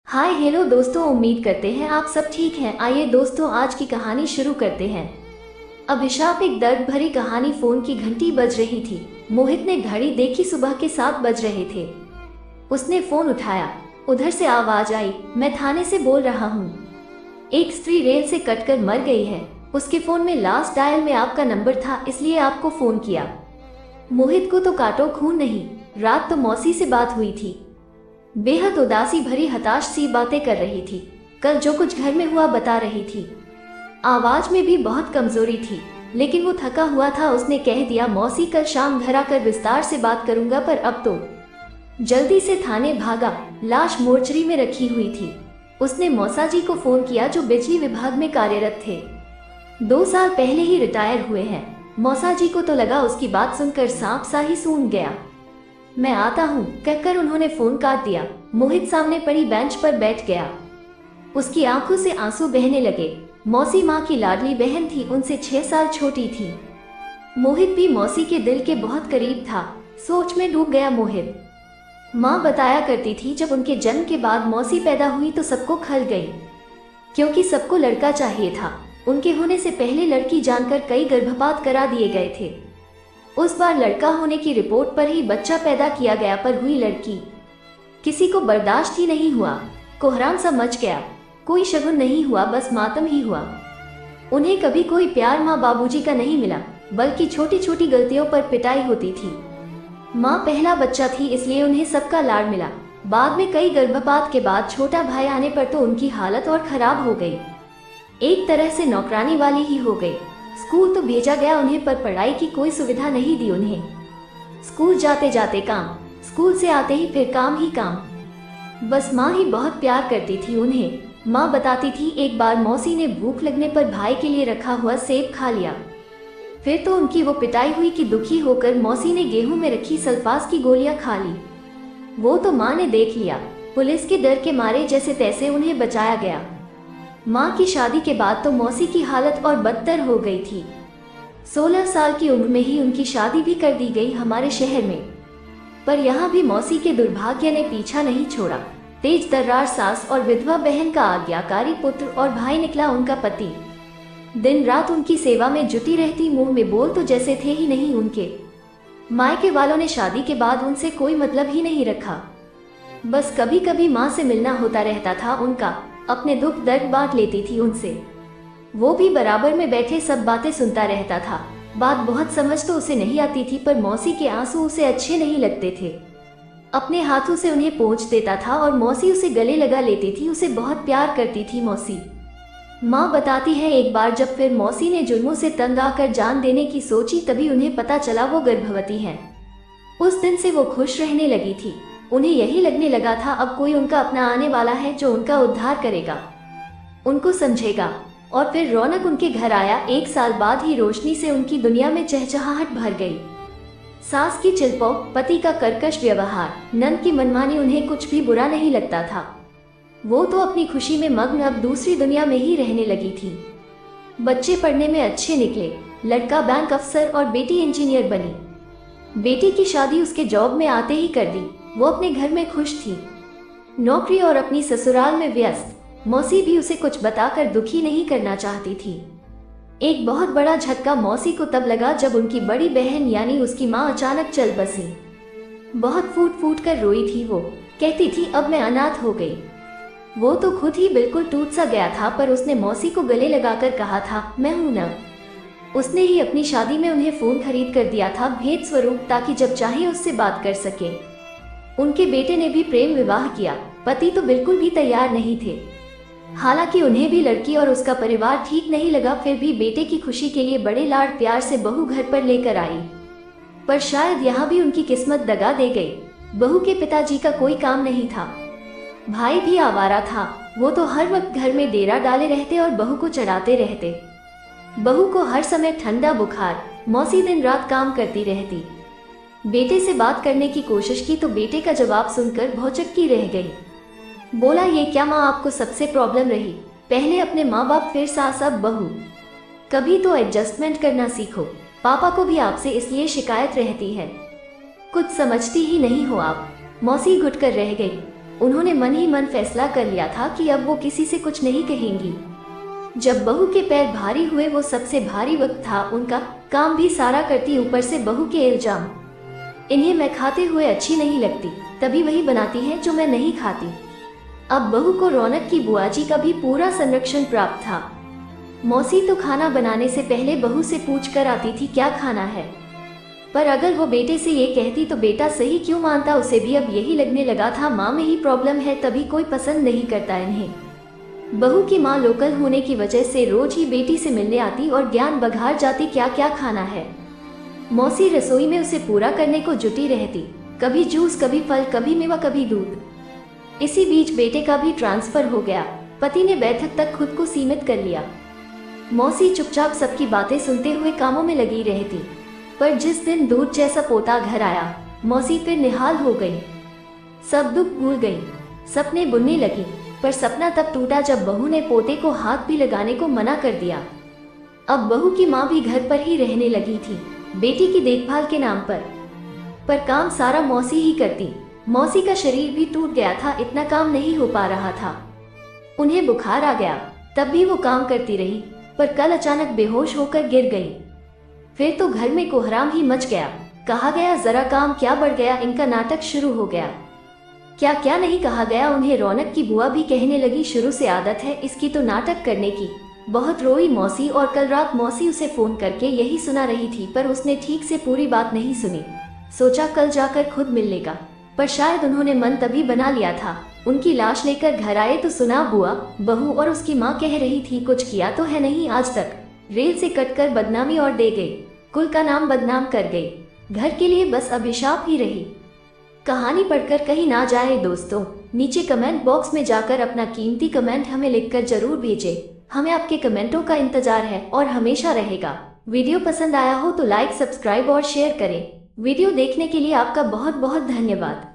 Hi hello दोस्तों, उम्मीद करते हैं आप सब ठीक हैं। आइए दोस्तों, आज की कहानी शुरू करते हैं। अभिशाप एक दर्द भरी कहानी। फोन की घंटी बज रही थी। मोहित ने घड़ी देखी, सुबह के 7 बज रहे थे। उसने फोन उठाया। उधर से आवाज आई, मैं थाने से बोल रहा हूँ। एक स्त्री रेल से कटकर मर गई है। उसके फोन में लास्ट डायल में आपका नंबर था, इसलिए आपको फोन किया। मोहित को तो काटो खून नहीं, रात तो मौसी से बात हुई थी। बेहद उदासी भरी हताश सी बातें कर रही थी। कल जो कुछ घर में हुआ बता रही थी। आवाज में भी बहुत कमजोरी थी, लेकिन वो थका हुआ था। उसने कह दिया, मौसी कल शाम घर आकर विस्तार से बात करूंगा, पर अब तो। जल्दी से थाने भागा। लाश मोर्चरी में रखी हुई थी। उसने मौसा जी को फोन किया, जो बिजली विभाग में कार्यरत थे। 2 साल पहले ही रिटायर हुए हैं। मौसा जी को तो लगा उसकी बात सुनकर सांप सा ही सूंघ गया। मैं आता हूँ कहकर उन्होंने फोन काट दिया। मोहित सामने पड़ी बेंच पर बैठ गया। उसकी आंखों से आंसू बहने लगे। मौसी माँ की लाडली बहन थी, उनसे 6 साल छोटी थी। मोहित भी मौसी के दिल के बहुत करीब था। सोच में डूब गया मोहित। माँ बताया करती थी, जब उनके जन्म के बाद मौसी पैदा हुई तो सबको खल गई, क्योंकि सबको लड़का चाहिए था। उनके होने से पहले लड़की जानकर कई गर्भपात करा दिए गए थे। उस बार लड़का होने की रिपोर्ट पर ही बच्चा पैदा किया गया, पर हुई लड़की। किसी को बर्दाश्त ही नहीं हुआ। कोहराम सा मच गया। कोई शगुन नहीं हुआ, बस मातम ही हुआ। उन्हें कभी कोई प्यार माँ बाबूजी का नहीं मिला, बल्कि छोटी छोटी गलतियों पर पिटाई होती थी। माँ पहला बच्चा थी, इसलिए उन्हें सबका लाड मिला। बाद में कई गर्भपात के बाद छोटा भाई आने पर तो उनकी हालत और खराब हो गई। एक तरह से नौकरानी वाली ही हो गई। स्कूल तो भेजा गया उन्हें, पर पढ़ाई की कोई सुविधा नहीं दी उन्हें। स्कूल जाते जाते काम, स्कूल से आते ही फिर काम ही काम। बस माँ ही बहुत प्यार करती थी उन्हें। माँ बताती थी, एक बार मौसी ने भूख लगने पर भाई के लिए रखा हुआ सेब खा लिया। फिर तो उनकी वो पिटाई हुई कि दुखी होकर मौसी ने गेहूं में रखी सल्फास की गोलियां खा ली। वो तो माँ ने देख लिया। पुलिस के डर के मारे जैसे तैसे उन्हें बचाया गया। माँ की शादी के बाद तो मौसी की हालत और बदतर हो गई थी। 16 साल की उम्र में ही उनकी शादी भी कर दी गई हमारे शहर में। पर यहाँ भी मौसी के दुर्भाग्य ने पीछा नहीं छोड़ा। तेज तर्रार सास और विधवा बहन का आज्ञाकारी पुत्र और भाई निकला उनका पति। दिन रात उनकी सेवा में जुटी रहती, मुंह में बोल तो जैसे थे ही नहीं उनके। मायके वालों ने शादी के बाद उनसे कोई मतलब ही नहीं रखा। बस कभी कभी माँ से मिलना होता रहता था उनका। अपने दुख दर्द बांट लेती थी उनसे। वो भी बराबर में बैठे सब बातें सुनता रहता था। बात बहुत समझ तो उसे नहीं आती थी, पर मौसी के आंसू उसे अच्छे नहीं लगते थे। अपने हाथों से उन्हें पोंछ देता था और मौसी उसे गले लगा लेती थी। उसे बहुत प्यार करती थी मौसी। माँ बताती है, एक बार जब फिर मौसी ने जुर्मों से तंग आकर जान देने की सोची, तभी उन्हें पता चला वो गर्भवती है। उस दिन से वो खुश रहने लगी थी। उन्हें यही लगने लगा था, अब कोई उनका अपना आने वाला है जो उनका उद्धार करेगा, उनको समझेगा। और फिर रौनक उनके घर आया। 1 साल बाद ही रोशनी से उनकी दुनिया में चहचहाहट भर गई। सास की चिल्पौ, पति का कर्कश व्यवहार, नंद की मनमानी, उन्हें कुछ भी बुरा नहीं लगता था। वो तो अपनी खुशी में मग्न अब दूसरी दुनिया में ही रहने लगी थी। बच्चे पढ़ने में अच्छे निकले। लड़का बैंक अफसर और बेटी इंजीनियर बनी। बेटी की शादी उसके जॉब में आते ही कर दी। वो अपने घर में खुश थी, नौकरी और अपनी ससुराल में व्यस्त। मौसी भी उसे कुछ बताकर दुखी नहीं करना चाहती थी। एक बहुत बड़ा झटका मौसी को तब लगा जब उनकी बड़ी बहन यानी उसकी माँ अचानक चल बसी। बहुत फूट फूट कर रोई थी वो। कहती थी, अब मैं अनाथ हो गई। वो तो खुद ही बिल्कुल टूट सा गया था, पर उसने मौसी को गले लगाकर कहा था, मैं हूं ना। उसने ही अपनी शादी में उन्हें फोन खरीद कर दिया था भेंट स्वरूप, ताकि जब चाहे उससे बात कर सके। उनके बेटे ने भी प्रेम विवाह किया। पति तो बिल्कुल भी तैयार नहीं थे। हालांकि उन्हें भी लड़की और उसका परिवार ठीक नहीं लगा, फिर भी बेटे की खुशी के लिए बड़े लाड प्यार से बहू घर पर लेकर आई। पर शायद यहाँ भी उनकी किस्मत दगा दे गई। बहू के पिताजी का कोई काम नहीं था। भाई भी आवारा था। वो तो हर वक्त घर में डेरा डाले रहते और बहू को चढ़ाते रहते। बहू को हर समय ठंडा बुखार। मौसी दिन रात काम करती रहती। बेटे से बात करने की कोशिश की तो बेटे का जवाब सुनकर भौचक्की रह गई। बोला, ये क्या माँ, आपको सबसे प्रॉब्लम रही? पहले अपने माँ बाप, फिर सास, अब बहू। कभी तो एडजस्टमेंट करना सीखो। पापा को भी आपसे इसलिए शिकायत रहती है। कुछ समझती ही नहीं हो आप। मौसी घुटकर रह गई। उन्होंने मन ही मन फैसला कर लिया था कि अब वो किसी से कुछ नहीं कहेंगी। जब बहू के पैर भारी हुए, वो सबसे भारी वक्त था उनका, काम भी सारा करती, ऊपर से बहू के इल्जाम। इन्हें मैं खाते हुए अच्छी नहीं लगती, तभी वही बनाती है जो मैं नहीं खाती। अब बहू को रौनक की बुआजी का भी पूरा संरक्षण प्राप्त था। मौसी तो खाना बनाने से पहले बहू से पूछ कर आती थी क्या खाना है, पर अगर वो बेटे से ये कहती तो बेटा सही क्यों मानता। उसे भी अब यही लगने लगा था माँ में ही प्रॉब्लम है, तभी कोई पसंद नहीं करता इन्हें। बहू की माँ लोकल होने की वजह से रोज ही बेटी से मिलने आती और ज्ञान बघार जाती क्या क्या खाना है। मौसी रसोई में उसे पूरा करने को जुटी रहती, कभी जूस, कभी फल, कभी मेवा, कभी दूध। इसी बीच बेटे का भी ट्रांसफर हो गया, पति ने बैठक तक खुद को सीमित कर लिया। मौसी चुपचाप सबकी बातें सुनते हुए कामों में लगी रहती, पर जिस दिन दूध जैसा पोता घर आया, मौसी फिर निहाल हो गई। सब दुख भूल गई, सपने बुनने लगी, पर सपना तब टूटा जब बहू ने पोते को हाथ भी लगाने को मना कर दिया। अब बहू की माँ भी घर पर ही रहने लगी थी, बेटी की देखभाल के नाम पर काम सारा मौसी ही करती। मौसी का शरीर भी टूट गया था, इतना काम नहीं हो पा रहा था। उन्हें बुखार आ गया, तब भी वो काम करती रही, पर कल अचानक बेहोश होकर गिर गई। फिर तो घर में कोहराम ही मच गया। कहा गया जरा काम क्या बढ़ गया, इनका नाटक शुरू हो गया। क्या क्या नहीं कहा गया। उन्हें रौनक की बुआ भी कहने लगी शुरू से आदत है इसकी तो नाटक करने की। बहुत रोई मौसी, और कल रात मौसी उसे फोन करके यही सुना रही थी, पर उसने ठीक से पूरी बात नहीं सुनी। सोचा कल जाकर खुद मिल लेगा, पर शायद उन्होंने मन तभी बना लिया था। उनकी लाश लेकर घर आए तो सुना बुआ, बहू और उसकी माँ कह रही थी कुछ किया तो है नहीं आज तक, रेल से कटकर बदनामी और दे गई, कुल का नाम बदनाम कर गई, घर के लिए बस अभिशाप ही रही। कहानी पढ़कर कहीं ना जाए दोस्तों, नीचे कमेंट बॉक्स में जाकर अपना कीमती कमेंट हमें लिखकर जरूर भेजें। हमें आपके कमेंटों का इंतजार है और हमेशा रहेगा। वीडियो पसंद आया हो तो लाइक, सब्सक्राइब और शेयर करें। वीडियो देखने के लिए आपका बहुत बहुत धन्यवाद।